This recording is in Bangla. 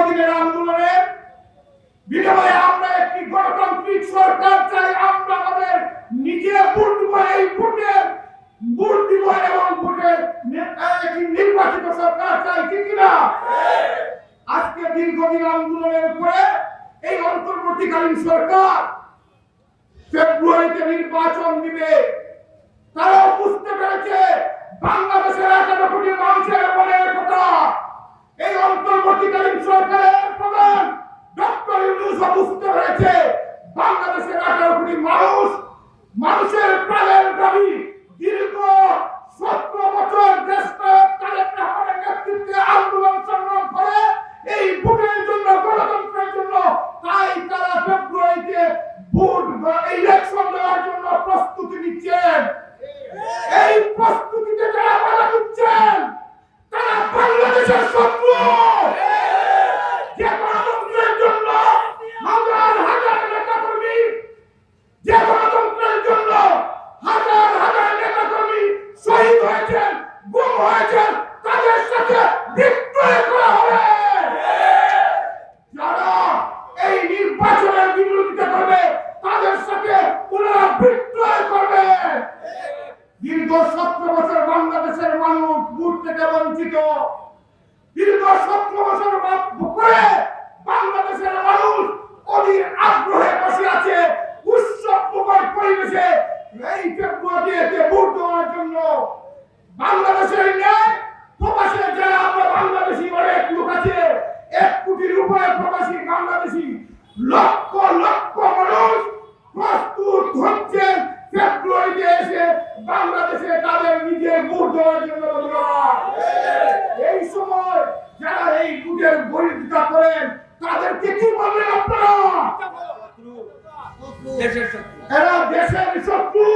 দীর্ঘদিনের আন্দোলনের বিনিময়ে আমরা একটি গণতান্ত্রিক সরকার চাই। আমরা আমাদের নিজে ভোট দিব, এই ভোট দিব এবং ভোটের একটি নির্বাচিত সরকার চাই, ঠিক না? আজকে দীর্ঘদিন আন্দোলনের পরে এই অন্তর্বর্তীকালীন সরকার ফেব্রুয়ারিতে নির্বাচন দিবে। তারাও বুঝতে পেরেছে বাংলাদেশের 18 কোটি মানুষের মনের কথা। এই অন্তর্বর্তীকালীন সরকারের প্রধান ডক্টর ইউনূস বুঝতে পেরেছে বাংলাদেশের 18 কোটি মানুষের প্রাণের দাবি। দীর্ঘ 17 বছর দেশনায়ক তারেক রহমানের নেতৃত্বে আন্দোলন সংগ্রাম করে এই ভোটের জন্য, গণতন্ত্রের জন্য। তাই তারা ফেব্রুয়ারিতে ভোট বা ইলেকশন দেওয়ার জন্য প্রস্তুতি নিচ্ছেন। এই প্রস্তুতিতে যারা বাধা দিচ্ছেন তারা বাংলাদেশের শত্রু। যে গণতন্ত্রের জন্য হাজার হাজার নেতাকর্মী, যে গণতন্ত্রের জন্য হাজার হাজার নেতাকর্মী শহীদ হয়েছেন, গুম হয়েছেন, তাদের সাথে বিদ্রোহ করা হবে। যারা এই নির্বাচনের বিরোধিতা করবে তাদের সাথে পুনরায় বিদ্রোহ করবে। দীর্ঘ 17 বছর বাংলাদেশের মানুষ ভোট থেকে বঞ্চিত। দীর্ঘ 17 বছর পরে বাংলাদেশের মানুষ অধীর আগ্রহে বসে আছে উৎসবমুখর পরিবেশে এই ফেব্রুয়ারিতে ভোট দেওয়ার জন্য। বাংলাদেশের ন্যায় প্রবাসে যারা আমরা বাংলাদেশি অনেক লোক আছে, 1 কোটির উপরে প্রবাসী বাংলাদেশি, লক্ষ লক্ষ মানুষ প্রস্তুত হচ্ছেন ফেব্রুয়ারিতে এসে বাংলাদেশে তাদের নিজের ভোট দেওয়ার জন্য। এই সময় যারা এই ভোটের বিরোধিতা করেন তাদেরকে কি বলবেন আপনারা? এরা দেশের শত্রু।